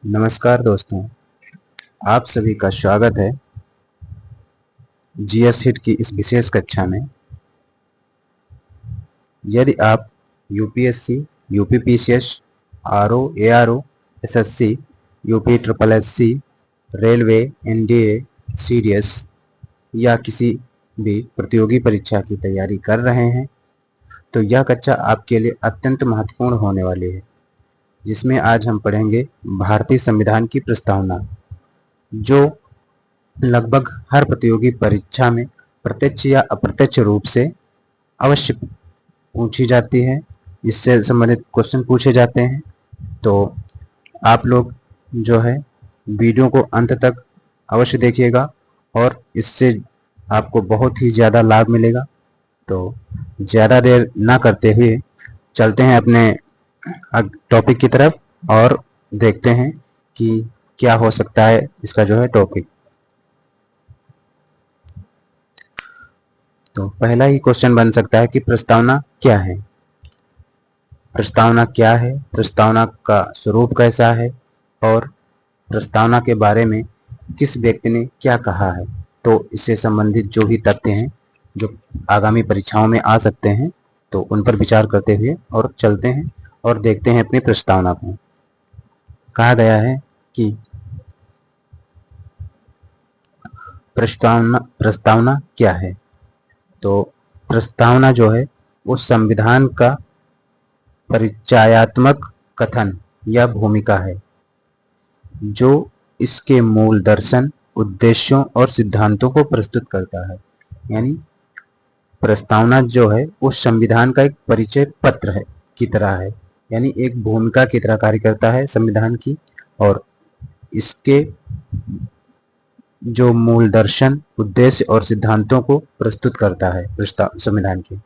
नमस्कार दोस्तों, आप सभी का स्वागत है जीएस हिट की इस विशेष कक्षा में। यदि आप UPSC, UPPCS, RO, ARO, SSC, UP triple SC, railway, NDA, CDS या किसी भी प्रतियोगी परीक्षा की तैयारी कर रहे हैं तो यह कक्षा आपके लिए अत्यंत महत्वपूर्ण होने वाली है, जिसमें आज हम पढ़ेंगे भारतीय संविधान की प्रस्तावना, जो लगभग हर प्रतियोगी परीक्षा में प्रत्यक्ष या अप्रत्यक्ष रूप से अवश्य पूछी जाती है। इससे संबंधित क्वेश्चन पूछे जाते हैं। तो आप लोग जो है वीडियो को अंत तक अवश्य देखिएगा और इससे आपको बहुत ही ज़्यादा लाभ मिलेगा। तो ज़्यादा देर ना करते हुए चलते हैं अपने टॉपिक की तरफ और देखते हैं कि क्या हो सकता है इसका जो है टॉपिक। तो पहला ही क्वेश्चन बन सकता है कि प्रस्तावना क्या है। प्रस्तावना क्या है, प्रस्तावना का स्वरूप कैसा है और प्रस्तावना के बारे में किस व्यक्ति ने क्या कहा है। तो इससे संबंधित जो भी तथ्य हैं जो आगामी परीक्षाओं में आ सकते हैं, तो उन पर विचार करते हुए और चलते हैं और देखते हैं अपनी प्रस्तावना को। कहा गया है कि प्रस्तावना क्या है। तो प्रस्तावना जो है वो संविधान का परिचयात्मक कथन या भूमिका है, जो इसके मूल दर्शन, उद्देश्यों और सिद्धांतों को प्रस्तुत करता है। यानी प्रस्तावना जो है वो संविधान का एक परिचय पत्र है की तरह है, यानी एक भूमिका की तरह कार्य करता है संविधान की, और इसके जो मूल दर्शन, उद्देश्य और सिद्धांतों को प्रस्तुत करता है। संविधान की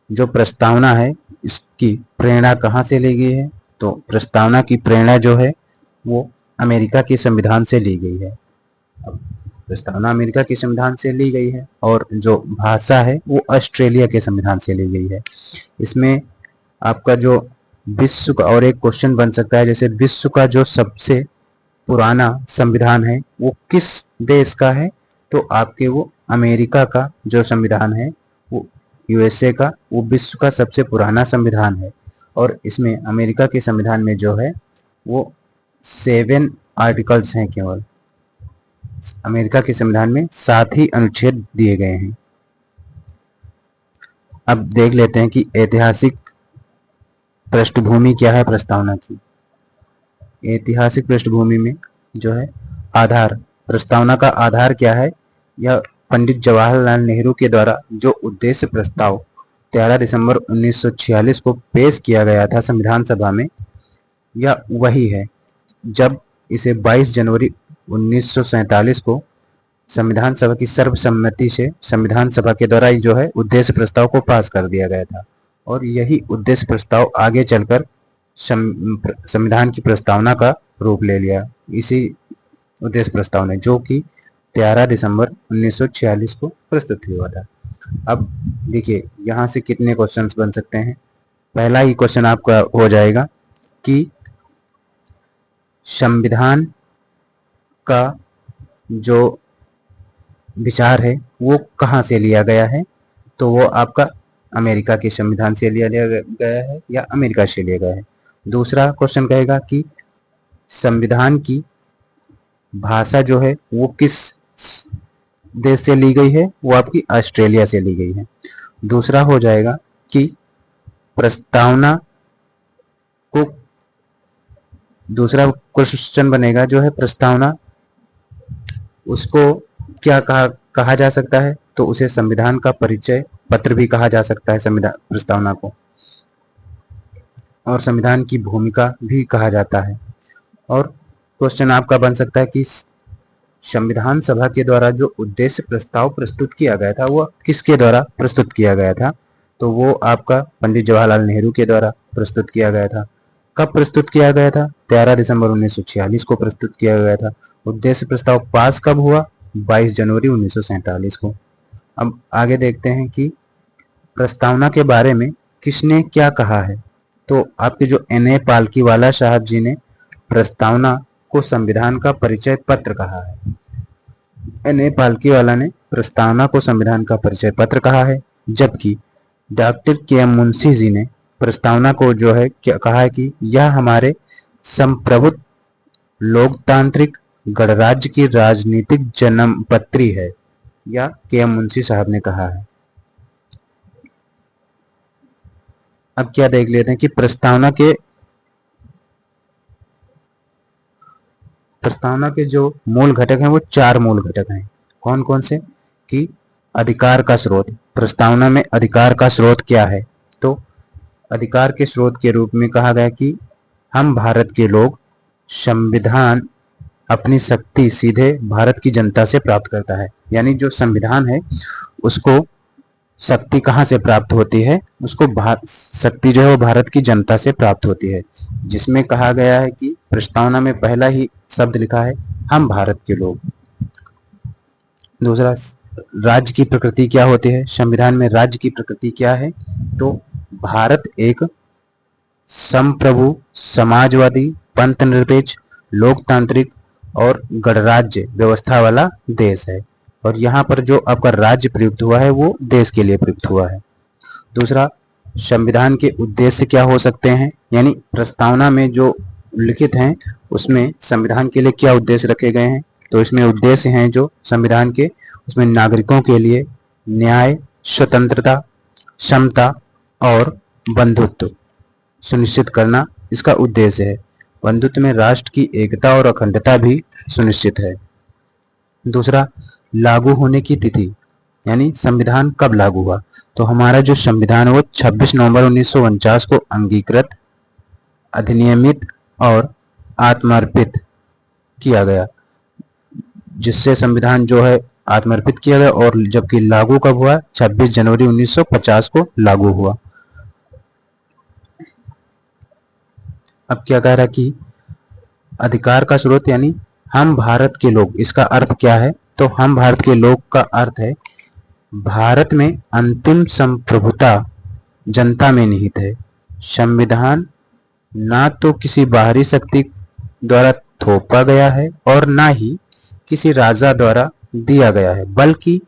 जो प्रस्तावना है इसकी प्रेरणा कहाँ से ली गई है। तो प्रस्तावना की प्रेरणा जो है वो अमेरिका के संविधान से ली गई है। अब प्रस्तावना अमेरिका के संविधान से ली गई है और जो भाषा है वो ऑस्ट्रेलिया के संविधान से ली गई है। इसमें आपका जो विश्व का और एक क्वेश्चन बन सकता है, जैसे विश्व का जो सबसे पुराना संविधान है वो किस देश का है। तो आपके वो अमेरिका का जो संविधान है, वो यूएसए का, वो विश्व का सबसे पुराना संविधान है। और इसमें अमेरिका के संविधान में जो है वो 7 आर्टिकल्स हैं। केवल अमेरिका के संविधान में 7 ही अनुच्छेद दिए गए हैं। अब देख लेते हैं कि ऐतिहासिक पृष्ठभूमि क्या है प्रस्तावना की। ऐतिहासिक पृष्ठभूमि में जो है आधार, प्रस्तावना का आधार क्या है। यह पंडित जवाहरलाल नेहरू के द्वारा जो उद्देश्य प्रस्ताव 13 दिसंबर 1946 को पेश किया गया था संविधान सभा में, यह वही है। जब इसे 22 जनवरी 1947 को संविधान सभा की सर्वसम्मति से संविधान सभा के द्वारा जो है उद्देश्य प्रस्ताव को पास कर दिया गया था, और यही उद्देश्य प्रस्ताव आगे चलकर संविधान की प्रस्तावना का रूप ले लिया। इसी उद्देश्य प्रस्ताव ने, जो कि 13 दिसंबर 1946 को प्रस्तुत हुआ था। अब देखिए यहाँ से कितने क्वेश्चंस बन सकते हैं। पहला ही क्वेश्चन आपका हो जाएगा कि संविधान का जो विचार है वो कहाँ से लिया गया है। तो वो आपका अमेरिका के संविधान से लिया गया है या अमेरिका से लिया गया है। दूसरा क्वेश्चन कहेगा कि संविधान की भाषा जो है वो किस देश से ली गई है। वो आपकी ऑस्ट्रेलिया से ली गई है। दूसरा हो जाएगा कि प्रस्तावना को, दूसरा क्वेश्चन बनेगा जो है प्रस्तावना, उसको क्या कहा जा सकता है। तो उसे संविधान का परिचय पत्र भी कहा जा सकता है संविधान प्रस्तावना को, और संविधान की भूमिका भी कहा जाता है। और क्वेश्चन आपका बन सकता है कि संविधान सभा के द्वारा जो उद्देश्य प्रस्ताव प्रस्तुत किया गया था वो किसके द्वारा प्रस्तुत किया गया था। तो वो आपका पंडित जवाहरलाल नेहरू के द्वारा प्रस्तुत किया गया था। कब प्रस्तुत किया गया था। 13 दिसंबर 1946 को प्रस्तुत किया गया था। उद्देश्य प्रस्ताव पास कब हुआ। 22 जनवरी 1947 को। अब आगे देखते हैं कि प्रस्तावना के बारे में किसने क्या कहा है। तो आपके जो N.A. पालकीवाला साहब जी ने प्रस्तावना को संविधान का परिचय पत्र कहा है। एन.ए. पालकीवाला ने प्रस्तावना को संविधान का परिचय पत्र कहा है, जबकि डॉक्टर के.एम. मुंशी जी ने प्रस्तावना को जो है क्या कहा है कि यह हमारे संप्रभुत्व लोकतांत्रिक गणराज्य की राजनीतिक जन्मपत्री है, या के.एम. मुंशी साहब ने कहा है। अब क्या देख लेते हैं कि प्रस्तावना के जो मूल घटक हैं वो 4 मूल घटक हैं। कौन कौन से? कि अधिकार का स्रोत। प्रस्तावना में अधिकार का स्रोत क्या है? तो अधिकार के स्रोत के रूप में कहा गया कि हम भारत के लोग संविधान अपनी शक्ति सीधे भारत की जनता से प्राप्त करता है। यानी जो संविधान है उसको शक्ति कहाँ से प्राप्त होती है? उसको शक्ति जो है वो भारत की जनता से प्राप्त होती है, जिसमें कहा गया है कि प्रस्तावना में पहला ही शब्द लिखा है हम भारत के लोग। दूसरा, राज्य की प्रकृति क्या होती है? संविधान में राज्य की प्रकृति क्या है? तो भारत एक संप्रभु, समाजवादी, पंथ निरपेक्ष, लोकतांत्रिक और गणराज्य व्यवस्था वाला देश है, और यहाँ पर जो आपका राज्य प्रयुक्त हुआ है वो देश के लिए प्रयुक्त हुआ है। दूसरा, संविधान के उद्देश्य क्या हो सकते हैं? यानी प्रस्तावना में जो लिखित हैं उसमें संविधान के लिए क्या उद्देश्य रखे गए हैं? तो इसमें उद्देश्य हैं जो संविधान के, उसमें नागरिकों के लिए न्याय, स्वतंत्रता, समता और बंधुत्व सुनिश्चित करना इसका उद्देश्य है। बंधुत्व में राष्ट्र की एकता और अखंडता भी सुनिश्चित है। दूसरा, लागू होने की तिथि, यानी संविधान कब लागू हुआ? तो हमारा जो संविधान है वो 26 नवंबर 1949 को अंगीकृत, अधिनियमित और आत्मार्पित किया गया, जिससे संविधान जो है आत्मार्पित किया गया, और जबकि लागू कब हुआ? 26 जनवरी 1950 को लागू हुआ। अब क्या कह रहा है कि अधिकार का स्रोत यानी हम भारत के लोग, इसका अर्थ क्या है? तो हम भारत के लोग का अर्थ है भारत में अंतिम संप्रभुता जनता में निहित है। संविधान ना तो किसी बाहरी शक्ति द्वारा थोपा गया है और ना ही किसी राजा द्वारा दिया गया है, बल्कि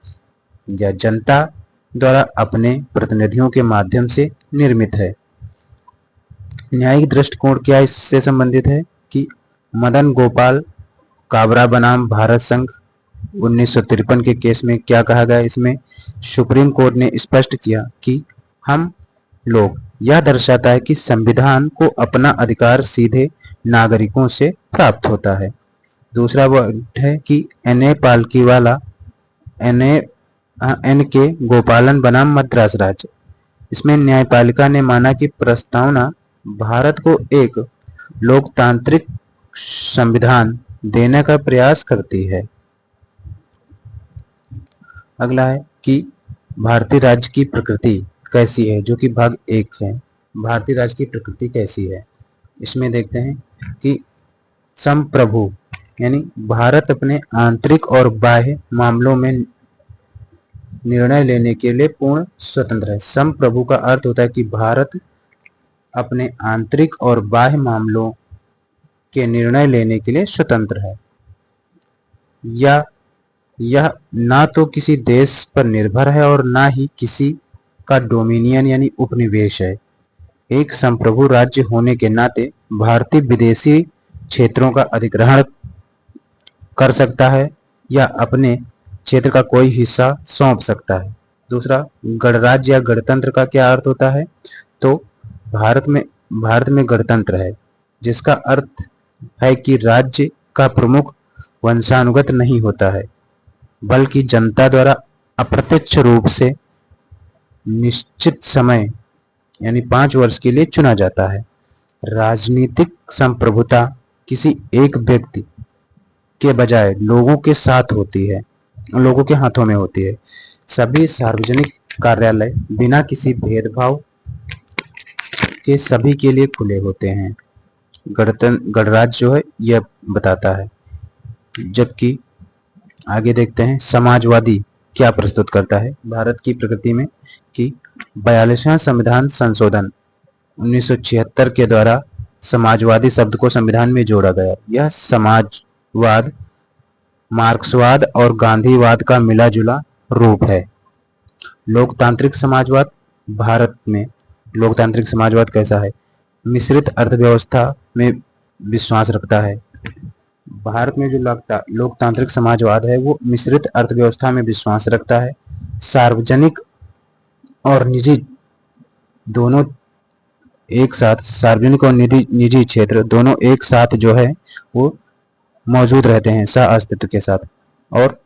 यह जनता द्वारा अपने प्रतिनिधियों के माध्यम से निर्मित है। न्यायिक दृष्टिकोण क्या इससे संबंधित है? कि मदन गोपाल काबरा बनाम भारत संघ 1953 के केस में क्या कहा गया? इसमें सुप्रीम कोर्ट ने स्पष्ट किया कि हम लोग, यह दर्शाता है कि संविधान को अपना अधिकार सीधे नागरिकों से प्राप्त होता है। दूसरा वर्ड है कि एन.ए. पालकीवाला एन.के. गोपालन बनाम मद्रास राज्य। इसमें न्यायपालिका ने माना कि प्रस्तावना भारत को एक लोकतांत्रिक संविधान देने का प्रयास करती है। अगला है कि भारतीय राज्य की प्रकृति कैसी है, जो कि भाग 1 है। भारतीय राज्य की प्रकृति कैसी है? इसमें देखते हैं कि संप्रभु यानी भारत अपने आंतरिक और बाह्य मामलों में निर्णय लेने के लिए पूर्ण स्वतंत्र है। संप्रभु का अर्थ होता है कि भारत अपने आंतरिक और बाह्य मामलों के निर्णय लेने के लिए स्वतंत्र है, या यह ना तो किसी देश पर निर्भर है और ना ही किसी का डोमिनियन यानी उपनिवेश है। एक संप्रभु राज्य होने के नाते भारतीय विदेशी क्षेत्रों का अधिग्रहण कर सकता है या अपने क्षेत्र का कोई हिस्सा सौंप सकता है। दूसरा, गणराज्य या गणतंत्र का क्या अर्थ होता है? तो भारत में गणतंत्र है, जिसका अर्थ है कि राज्य का प्रमुख वंशानुगत नहीं होता है, बल्कि जनता द्वारा अप्रत्यक्ष रूप से निश्चित समय यानी 5 वर्ष के लिए चुना जाता है। राजनीतिक संप्रभुता किसी एक व्यक्ति के बजाय लोगों के साथ होती है, लोगों के हाथों में होती है। सभी सार्वजनिक कार्यालय बिना किसी भेदभाव के सभी के लिए खुले होते हैं। गणराज्य जो है यह बताता है। जबकि आगे देखते हैं समाजवादी क्या प्रस्तुत करता है भारत की प्रकृति में, कि 42वां संविधान संशोधन 1976 के द्वारा समाजवादी शब्द को संविधान में जोड़ा गया। यह समाजवाद मार्क्सवाद और गांधीवाद का मिला जुला रूप है। लोकतांत्रिक समाजवाद, भारत में लोकतांत्रिक समाजवाद कैसा है? मिश्रित अर्थव्यवस्था में विश्वास रखता है। भारत में जो लोकतांत्रिक समाजवाद है वो मिश्रित अर्थव्यवस्था में विश्वास रखता है। सार्वजनिक और निजी दोनों एक साथ, सार्वजनिक और निजी क्षेत्र दोनों एक साथ जो है वो मौजूद रहते हैं सह अस्तित्व के साथ। और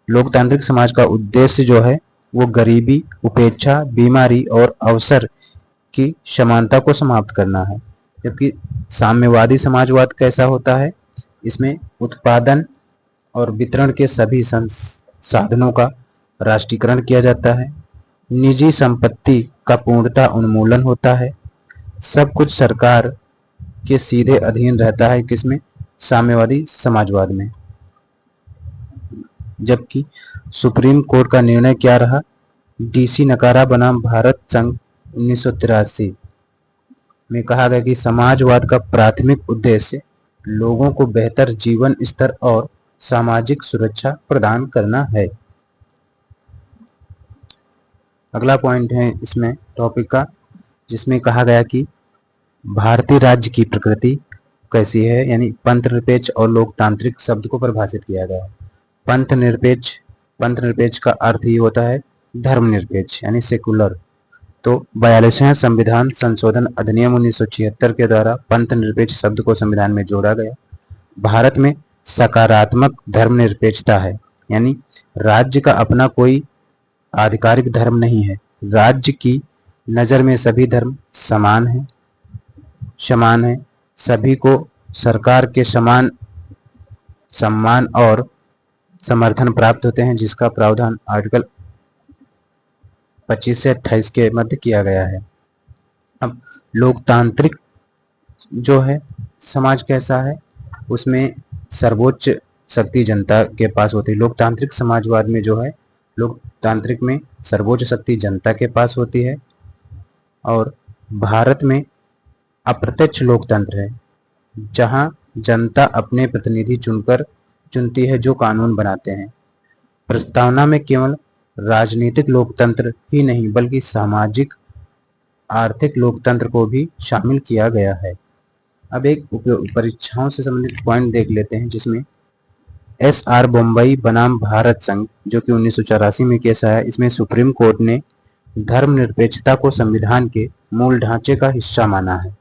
लोकतांत्रिक समाज का उद्देश्य जो है वो गरीबी, उपेक्षा, बीमारी और अवसर की समानता को समाप्त करना है। जबकि साम्यवादी समाजवाद कैसा होता है? इसमें उत्पादन और वितरण के सभी साधनों का राष्ट्रीयकरण किया जाता है। निजी संपत्ति का पूर्णतः उन्मूलन होता है। सब कुछ सरकार के सीधे अधीन रहता है। किसमें? साम्यवादी समाजवाद में। जबकि सुप्रीम कोर्ट का निर्णय क्या रहा? डीसी नकारा बनाम भारत संघ 1983 में कहा गया कि समाजवाद का प्राथमिक उद्देश्य लोगों को बेहतर जीवन स्तर और सामाजिक सुरक्षा प्रदान करना है। अगला पॉइंट है इसमें टॉपिक का, जिसमें कहा गया कि भारतीय राज्य की प्रकृति कैसी है, यानी पंथ निरपेक्ष और लोकतांत्रिक शब्द को परिभाषित किया गया है। पंथ निरपेक्ष का अर्थ ही होता है धर्मनिरपेक्ष यानी सेकुलर। तो 42वें संविधान संशोधन अधिनियम 1976 के द्वारा पंथ निरपेक्ष शब्द को संविधान में जोड़ा गया। भारत में सकारात्मक धर्मनिरपेक्षता है, यानी राज्य का अपना कोई आधिकारिक धर्म नहीं है। राज्य की नज़र में सभी धर्म समान है। सभी को सरकार के समान सम्मान और समर्थन प्राप्त होते हैं, जिसका प्रावधान आर्टिकल 25 से 28 के मध्य किया गया है। अब लोकतांत्रिक जो है समाज कैसा है? उसमें सर्वोच्च शक्ति जनता के पास होती है। लोकतांत्रिक समाजवाद में जो है, लोकतांत्रिक में सर्वोच्च शक्ति जनता के पास होती है। और भारत में अप्रत्यक्ष लोकतंत्र है, जहां जनता अपने प्रतिनिधि चुनती है जो कानून बनाते हैं। प्रस्तावना में केवल राजनीतिक लोकतंत्र ही नहीं बल्कि सामाजिक आर्थिक लोकतंत्र को भी शामिल किया गया है। अब एक परीक्षाओं से संबंधित पॉइंट देख लेते हैं, जिसमें SR बम्बई बनाम भारत संघ जो कि 1984 में केस आया। इसमें सुप्रीम कोर्ट ने धर्मनिरपेक्षता को संविधान के मूल ढांचे का हिस्सा माना है।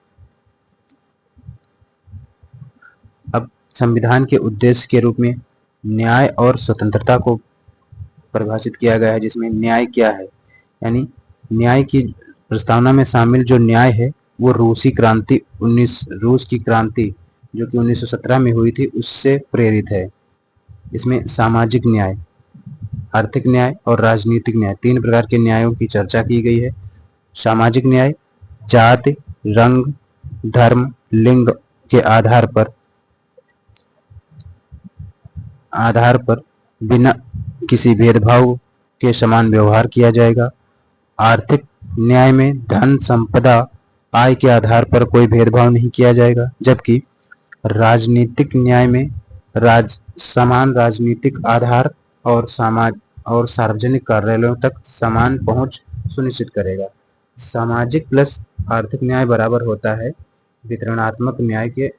अब संविधान के उद्देश्य के रूप में न्याय और स्वतंत्रता को परिभाषित किया गया है, जिसमें न्याय क्या है, यानी न्याय की प्रस्तावना में शामिल जो न्याय है वो रूस की क्रांति जो कि 1917 में हुई थी उससे प्रेरित है। इसमें सामाजिक न्याय, आर्थिक न्याय और राजनीतिक न्याय, तीन प्रकार के न्यायों की चर्चा की गई है। सामाजिक न्याय जाति, रंग, धर्म, लिंग के आधार पर बिना किसी भेदभाव के समान व्यवहार किया जाएगा। आर्थिक न्याय में धन, संपदा, आय के आधार पर कोई भेदभाव नहीं किया जाएगा। जबकि राजनीतिक न्याय में समान राजनीतिक आधार और सार्वजनिक कार्यालयों तक समान पहुंच सुनिश्चित करेगा। सामाजिक प्लस आर्थिक न्याय बराबर होता है वितरणात्मक न्याय के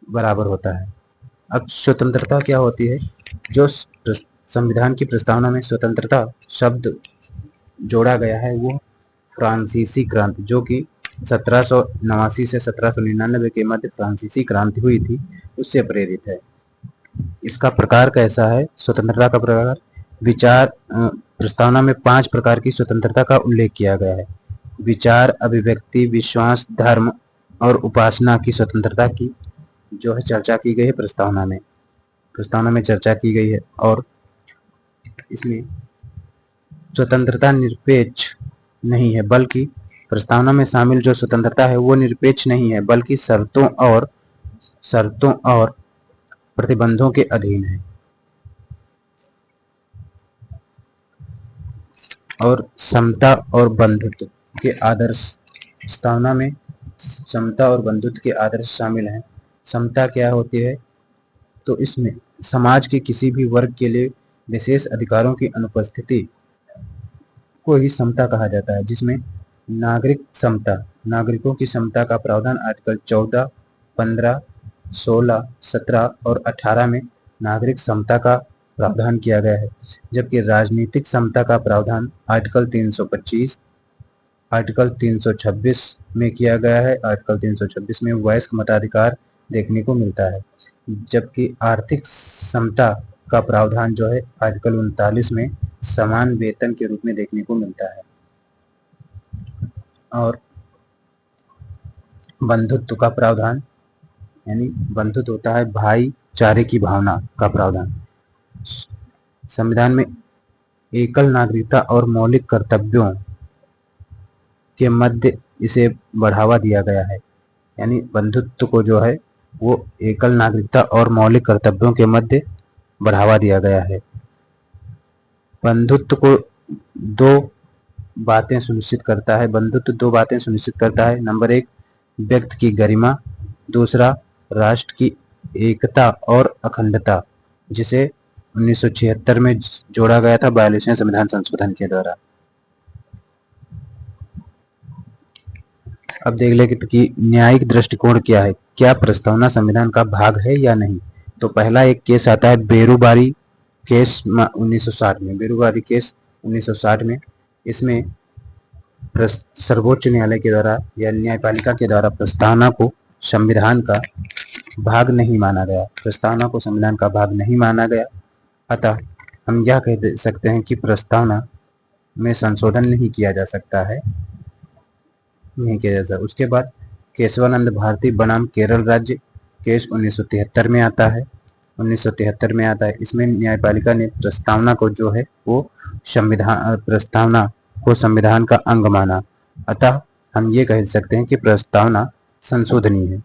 बराबर होता है। अब स्वतंत्रता क्या होती है? जो संविधान की प्रस्तावना में स्वतंत्रता शब्द जोड़ा गया है वो फ्रांसीसी क्रांति जो कि 1789 से 1799 के मध्य फ्रांसीसी क्रांति हुई थी उससे प्रेरित है। इसका प्रकार कैसा है? स्वतंत्रता का प्रकार प्रस्तावना में 5 प्रकार की स्वतंत्रता का उल्लेख किया गया है। विचार, अभिव्यक्ति, विश्वास, धर्म और उपासना की स्वतंत्रता की जो है चर्चा की गई है प्रस्तावना में चर्चा की गई है। और इसमें स्वतंत्रता निरपेक्ष नहीं है, बल्कि प्रस्तावना में शामिल जो स्वतंत्रता है वो निरपेक्ष नहीं है बल्कि शर्तों और प्रतिबंधों के अधीन है। और समता और बंधुत्व के आदर्श प्रस्तावना में समता और बंधुत्व के आदर्श शामिल हैं। समता क्या होती है? तो इसमें समाज के किसी भी वर्ग के लिए विशेष अधिकारों की अनुपस्थिति को ही समता कहा जाता है, जिसमें नागरिक समता, नागरिकों की समता का प्रावधान आर्टिकल 14, 15, 16, 17 और 18 में नागरिक समता का प्रावधान किया गया है, जबकि राजनीतिक समता का प्रावधान आर्टिकल 325, आर्टिकल 326 में किया गया है। आर्टिकल 326 में वयस्क मताधिकार देखने को मिलता है, जबकि आर्थिक समता का प्रावधान जो है आर्टिकल 39 में समान वेतन के रूप में देखने को मिलता है। और बंधुत्व का प्रावधान, यानी बंधुत्व होता है भाईचारे की भावना का प्रावधान। संविधान में एकल नागरिकता और मौलिक कर्तव्यों के मध्य इसे बढ़ावा दिया गया है, यानी बंधुत्व को जो है वो एकल नागरिकता और मौलिक कर्तव्यों के मध्य बढ़ावा दिया गया है। बंधुत्व को दो बातें सुनिश्चित करता है, बंधुत्व दो बातें सुनिश्चित करता है। नंबर 1, व्यक्ति की गरिमा, दूसरा राष्ट्र की एकता और अखंडता, जिसे 1976 में जोड़ा गया था 42वें संविधान संशोधन के द्वारा। अब देख ले कि न्यायिक दृष्टिकोण क्या है, क्या प्रस्तावना संविधान का भाग है या नहीं। तो पहला एक केस आता है बेरुबारी केस 1960 में, बेरुबारी केस 1960 में। इसमें सर्वोच्च न्यायालय के द्वारा या न्यायपालिका के द्वारा प्रस्तावना को संविधान का भाग नहीं माना गया, प्रस्तावना को संविधान का भाग नहीं माना गया। अतः हम यह कह सकते हैं कि प्रस्तावना में संशोधन नहीं किया जा सकता है, नहीं किया जा सकता। उसके बाद केशवानंद भारती बनाम केरल राज्य केस 1973 में आता है, 1973 में आता है। इसमें न्यायपालिका ने प्रस्तावना को जो है वो प्रस्तावना को संविधान का अंग माना। अतः हम ये कह सकते हैं कि प्रस्तावना संशोधनीय है,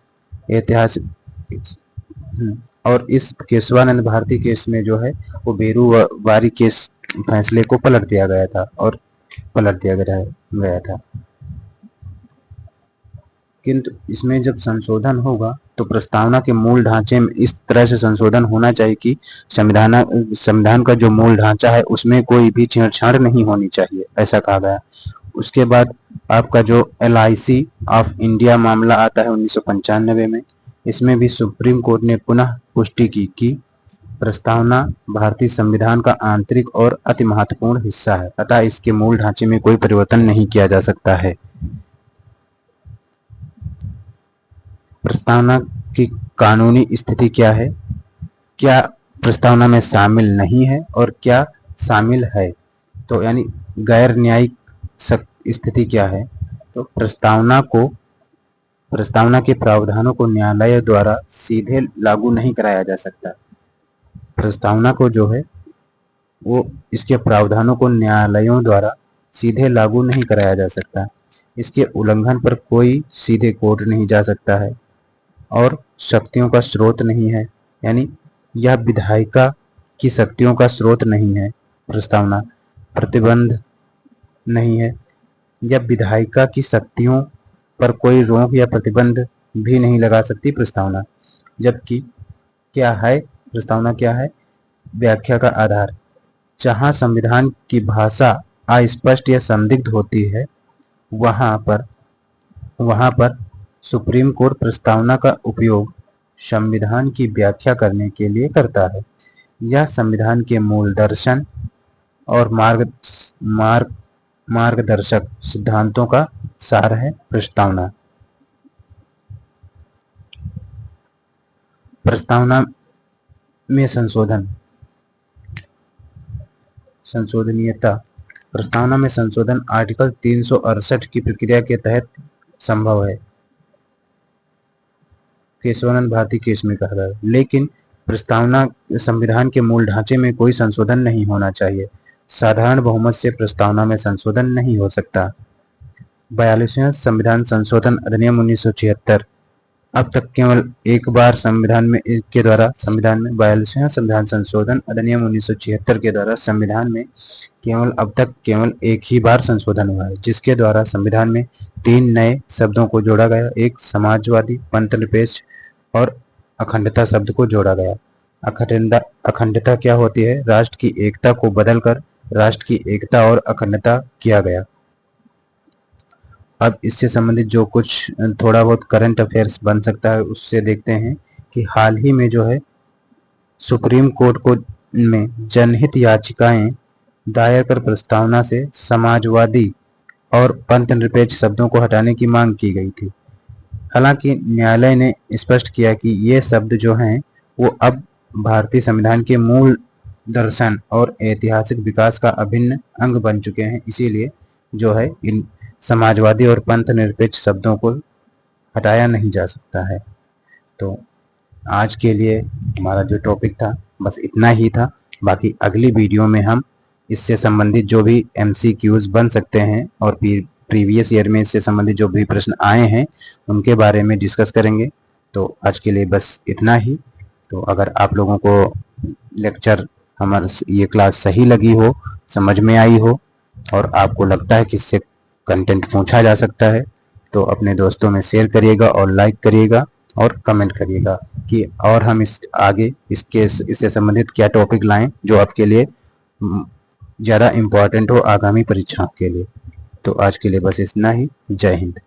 ऐतिहासिक। और इस केशवानंद भारती केस में जो है वो बेरुबारी केस फैसले को पलट दिया गया था और पलट दिया गया था। किंतु इसमें जब संशोधन होगा तो प्रस्तावना के मूल ढांचे में इस तरह से संशोधन होना चाहिए कि संविधान का जो मूल ढांचा है उसमें कोई भी छेड़छाड़ नहीं होनी चाहिए, ऐसा कहा गया। उसके बाद आपका जो LIC ऑफ इंडिया मामला आता है 1995 में, इसमें भी सुप्रीम कोर्ट ने पुनः पुष्टि की कि प्रस्तावना भारतीय संविधान का आंतरिक और अति महत्वपूर्ण हिस्सा है, अतः इसके मूल ढांचे में कोई परिवर्तन नहीं किया जा सकता है। प्रस्तावना की कानूनी स्थिति क्या है, क्या प्रस्तावना में शामिल नहीं है और क्या शामिल है। तो यानी गैर न्यायिक स्थिति क्या है, तो प्रस्तावना के प्रावधानों को न्यायालय द्वारा सीधे लागू नहीं कराया जा सकता। प्रस्तावना को जो है वो इसके प्रावधानों को न्यायालयों द्वारा सीधे लागू नहीं कराया जा सकता। इसके उल्लंघन पर कोई सीधे कोर्ट नहीं जा सकता है और शक्तियों का स्रोत नहीं है, यानी यह विधायिका की शक्तियों का स्रोत नहीं है। प्रस्तावना प्रतिबंध नहीं है, यह विधायिका की शक्तियों पर कोई रोक या प्रतिबंध भी नहीं लगा सकती प्रस्तावना। जबकि क्या है प्रस्तावना, क्या है, व्याख्या का आधार। जहां संविधान की भाषा अस्पष्ट या संदिग्ध होती है वहां पर सुप्रीम कोर्ट प्रस्तावना का उपयोग संविधान की व्याख्या करने के लिए करता है। यह संविधान के मूल दर्शन और मार्गदर्शक सिद्धांतों का सार है। प्रस्तावना में संशोधनीयता। प्रस्तावना में संशोधन आर्टिकल 368 की प्रक्रिया के तहत संभव है, केशवानंद भारती केस में कहा गया, लेकिन प्रस्तावना संविधान के मूल ढांचे में कोई संशोधन नहीं होना चाहिए। साधारण बहुमत से प्रस्तावना में संशोधन नहीं हो सकता। 42वें संविधान संशोधन अधिनियम 1976 अब तक केवल एक बार संविधान में 42वां संविधान संशोधन अधिनियम 1976 के द्वारा संविधान में केवल एक ही बार संशोधन हुआ है, जिसके द्वारा संविधान में 3 नए शब्दों को जोड़ा गया। एक समाजवादी, पंथनिरपेक्ष और अखंडता शब्द को जोड़ा गया। अखंडता क्या होती है? राष्ट्र की एकता को बदलकर राष्ट्र की एकता और अखंडता किया गया। अब इससे संबंधित जो कुछ थोड़ा बहुत करंट अफेयर्स बन सकता है उससे देखते हैं कि हाल ही में जो है सुप्रीम कोर्ट में जनहित याचिकाएं दायर कर प्रस्तावना से समाजवादी और पंथनिरपेक्ष शब्दों को हटाने की मांग की गई थी। हालांकि न्यायालय ने स्पष्ट किया कि ये शब्द जो हैं वो अब भारतीय संविधान के मूल दर्शन और ऐतिहासिक विकास का अभिन्न अंग बन चुके हैं, इसीलिए जो है इन समाजवादी और पंथनिरपेक्ष शब्दों को हटाया नहीं जा सकता है। तो आज के लिए हमारा जो टॉपिक था बस इतना ही था। बाकी अगली वीडियो में हम इससे संबंधित जो भी MCQs बन सकते हैं और प्रीवियस ईयर में इससे संबंधित जो भी प्रश्न आए हैं उनके बारे में डिस्कस करेंगे। तो आज के लिए बस इतना ही। तो अगर आप लोगों को लेक्चर हमारा ये क्लास सही लगी हो, समझ में आई हो और आपको लगता है कि इससे कंटेंट पूछा जा सकता है तो अपने दोस्तों में शेयर करिएगा और लाइक करिएगा और कमेंट करिएगा कि और हम इससे संबंधित क्या टॉपिक लाएं जो आपके लिए ज़्यादा इम्पोर्टेंट हो आगामी परीक्षाओं के लिए। तो आज के लिए बस इतना ही। जय हिंद।